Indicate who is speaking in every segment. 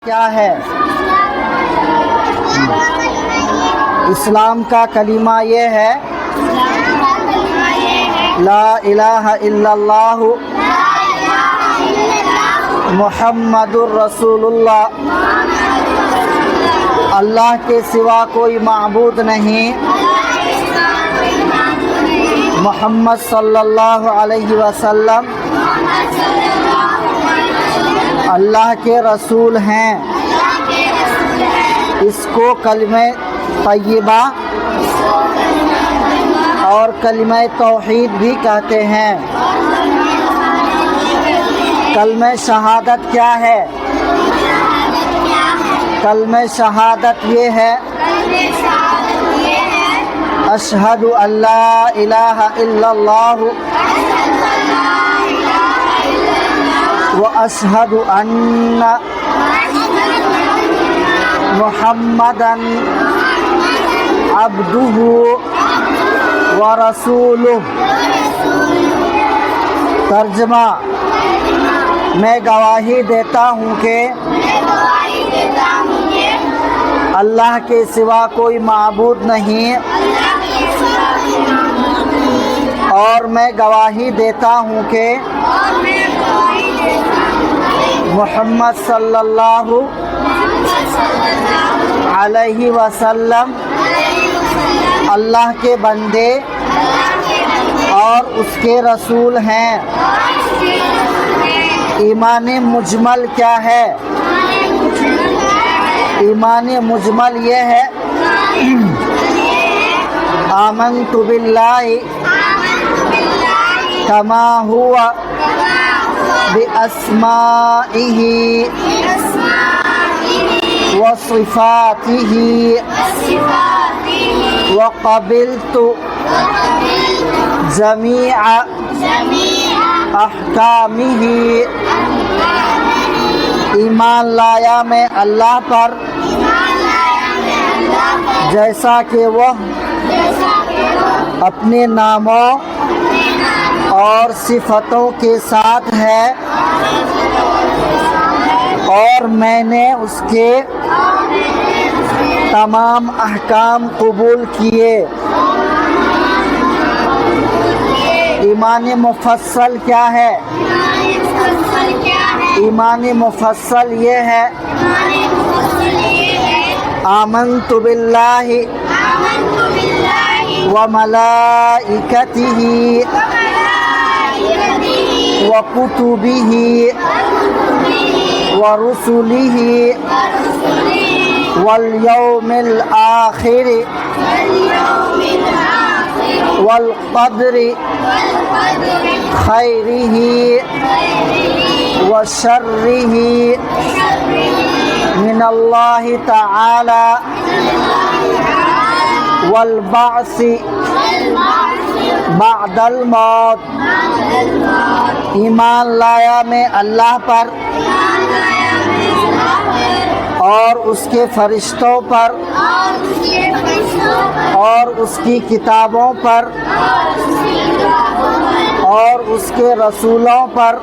Speaker 1: کیا ہے؟ اسلام کا کلمہ یہ ہے لا الہ الا اللہ محمد الرسول اللہ، اللہ کے سوا کوئی معبود نہیں، محمد صلی اللہ علیہ وسلم اللہ کے رسول ہیں۔ اس کو کلمہ طیبہ اور کلمہ توحید بھی کہتے ہیں۔ کلمہ شہادت کیا ہے؟ کلمہ شہادت یہ ہے اشہد ان لا الہ الا اللہ واشہد ان محمدًا عبدہ ورسولہ۔ ترجمہ: میں گواہی دیتا ہوں کہ اللہ کے سوا کوئی معبود نہیں، اور میں گواہی دیتا ہوں کہ محمد صلی اللہ علیہ وسلم اللہ کے بندے اور اس کے رسول ہیں۔ ایمان مجمل کیا ہے؟ ایمان مجمل یہ ہے آمنت باللہ کما ہوا باسمائہ وصفاتہ وقبلت جمیع احکامہ۔ ایمان لایا میں اللہ پر جیسا کہ وہ اپنے ناموں اور صفتوں کے ساتھ ہے، اور میں نے اس کے تمام احکام قبول کیے۔ ایمان مفصل کیا ہے؟ ایمان مفصل یہ ہے آمنت باللہ وملائکتہ وکتبہ ورسلہ والیوم الآخر والقدر خیرہ وشرہ من اللہ تعالی والبعث بعد الموت۔ ایمان لایا میں اللہ پر اور اس کے فرشتوں پر اور اس کی کتابوں پر اور اس کے رسولوں پر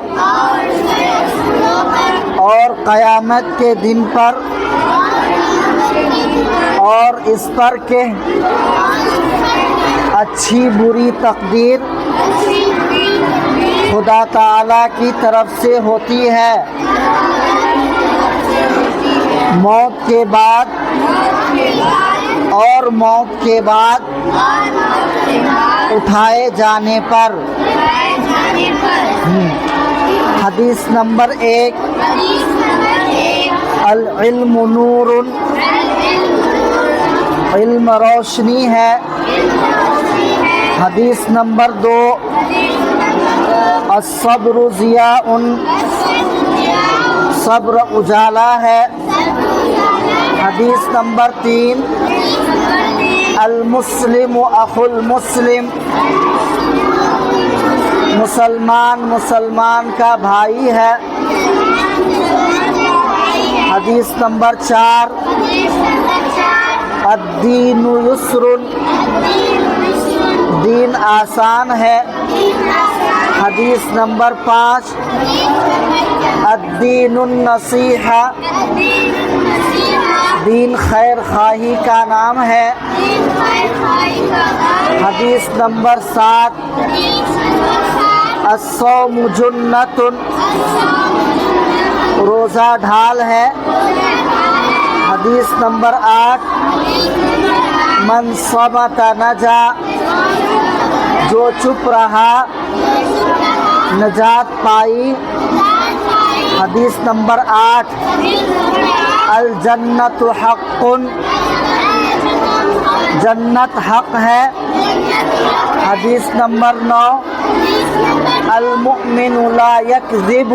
Speaker 1: اور قیامت کے دن پر، اور اس پر کہ اچھی بری تقدیر خدا تعالی کی طرف سے ہوتی ہے۔ موت کے بعد اور موت کے بعد اٹھائے جانے پر۔ حدیث نمبر 1، العلم نور، علم روشنی ہے۔ حدیث نمبر 2، الصبر ضیاء، صبر اجالا ہے۔ حدیث نمبر 3، المسلم اخو المسلم، مسلمان مسلمان کا بھائی ہے۔ حدیث نمبر 4، الدین یسر، دین آسان ہے۔ حدیث نمبر 5 الدین النصیحہ، دین خیر خواہی کا نام ہے۔ حدیث نمبر 7 الصوم جنۃ، روزہ ڈھال ہے۔ حدیث نمبر 8 من صمت نجا، جو چپ رہا نجات پائی۔ حدیث نمبر 8 الجنت حق، جنت حق ہے۔ حدیث نمبر 9 المؤمن لا یکذب،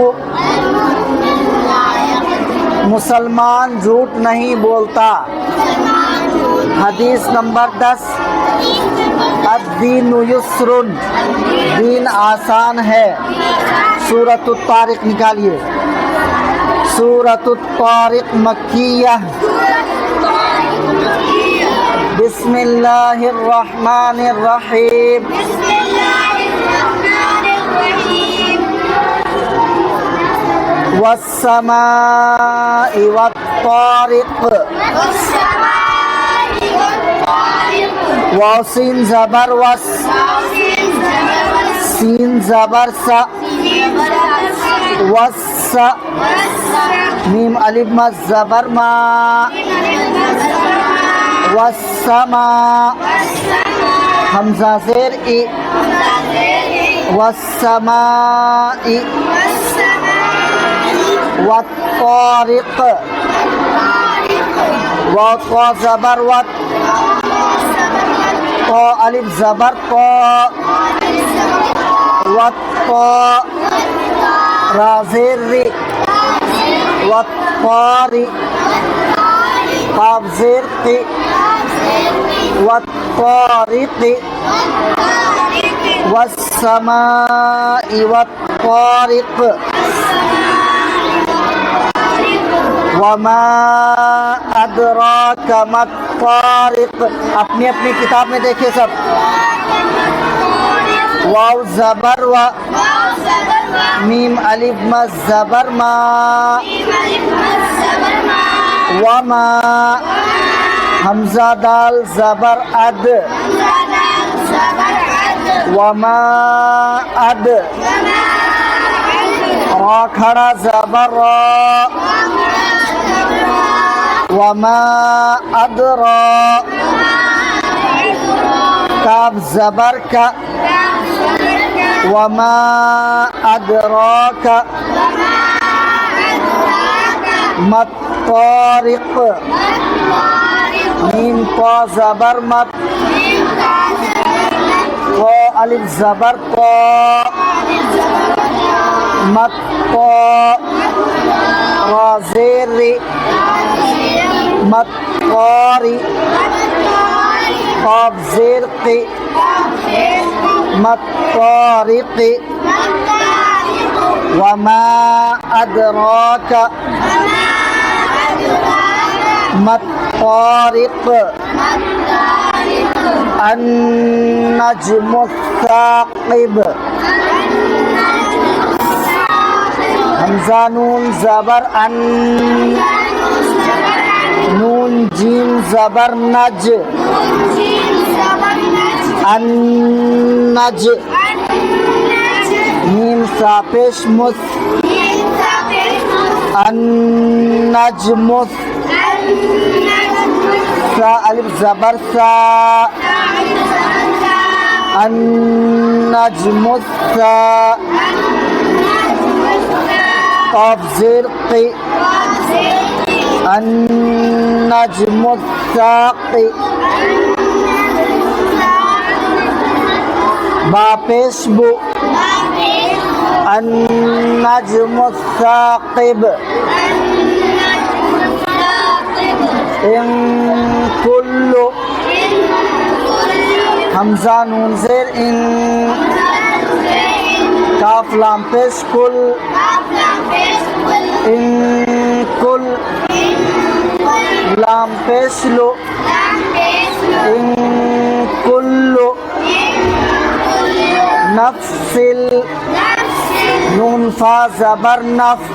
Speaker 1: مسلمان جھوٹ نہیں بولتا۔ حدیث نمبر 10 الدین یسر، دین آسان ہے۔ سورۃ الطارق نکالیے۔ سورۃ الطارق مکیہ۔ بسم اللہ الرحمن الرحیم۔ والسماء والطارق، واو سین زبر وس، سین زبر سا، وس، میم الف مد زبر ما، والسماء، حمزہ زیر ای، والسماء، والطارق، واو طا زبر وت، طا الف زبر طا، والطا، را زیر ری، والطارق، قاف زیر قی، والطارق، والسماء والطارق، وما ادراک ما الطارق۔ اپنی اپنی کتاب میں دیکھیں سب۔ واو زبر و، میم الف مد زبر ما، وما، حمزہ دال زبر اد، وما اد، را کھڑا زبر را، وما ادرا، کاف زبر کا، وما ادراک، ما الطارق، میم طا زبر مت، طا الف زبر طا، مت طا، را زیر ری، مت طاری، قاف زیر قی، مت طارق، وما ادراک ما الطارق، النجم الثاقب، حمزہ نون زبر ان، نون جیم زبر نج، النج، میم سا پیش مس، النجم، سا الف زبر سا، النجم السا، قاف زیر قی، النجم الثاقب، با پیش بو، النجم الثاقب، ان کل، حمزہ نون زیر ان، کاف لام پیش کل، ان کل، لام پیش لو، ان کل، نفس فا زبر نف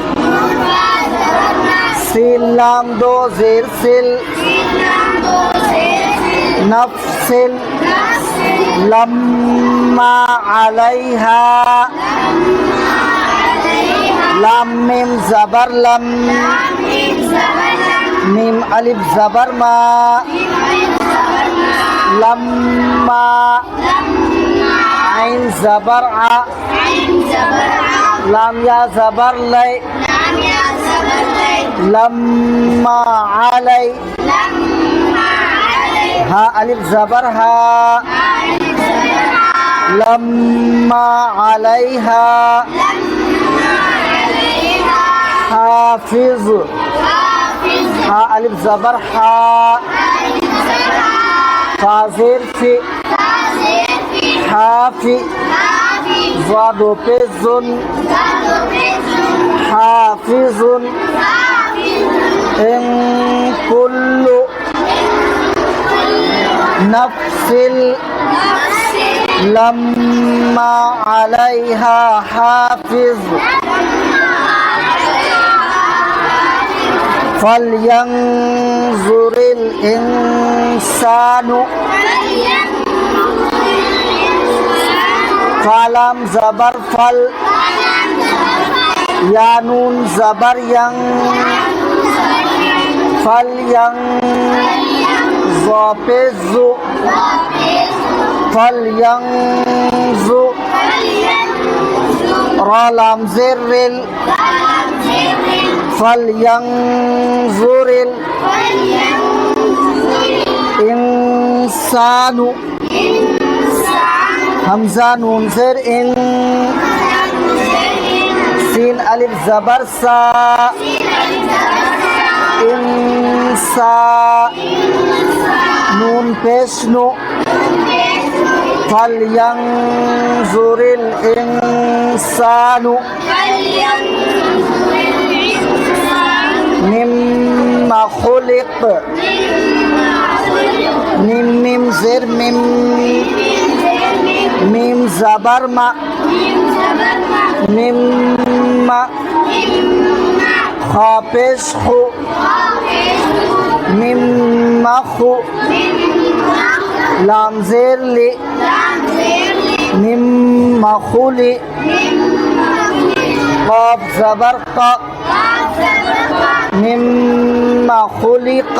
Speaker 1: سین لام دو زیر سل نفسل لما علیہا لام میم زبر لم میم الف زبر ما لما عین زبر ع لام یا زبر لے لما علی ہا الف زبر ہا لما علیہا حافظ ہا الف زبر ہا فا زیر فی حافی ضاد و پہ زن حافظ ان کل نفس لما علیہا حافظ فلینظر الانسان فلام زبر فل یا نون زبر ین فلین ذو پہ ذو فلینظر را لام زر رل فلینظر الانسان حمزہ نون زر ان سین الف زبر سا انسا نون پیش نو فلینظر الانسان مما خلق میم میم زر میم میم زبر ما مما خا پیش خو مما خو لام زیر لی مما خلی قاف زبر قا مما خلق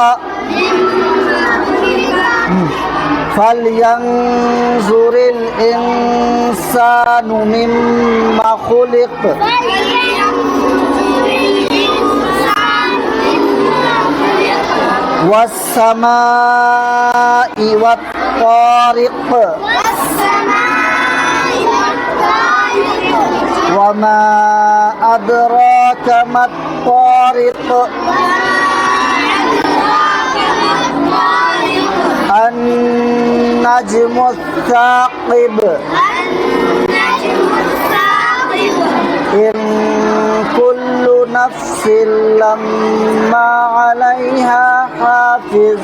Speaker 1: فلینظر الانسان مما خلق والسماء والطارق وما أدراك ما الطارق النجم الثاقب إن كل نفس لما عليها حافظ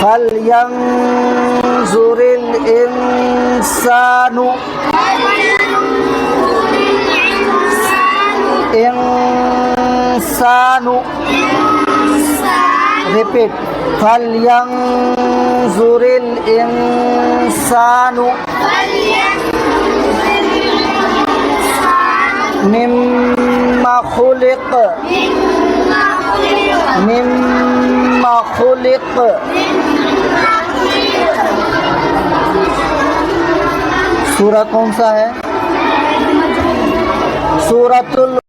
Speaker 1: فلينظر الإنسان repeat فلينظر الإنسان مما خلق مما خلق سورہ کون سا ہے؟ سورۃ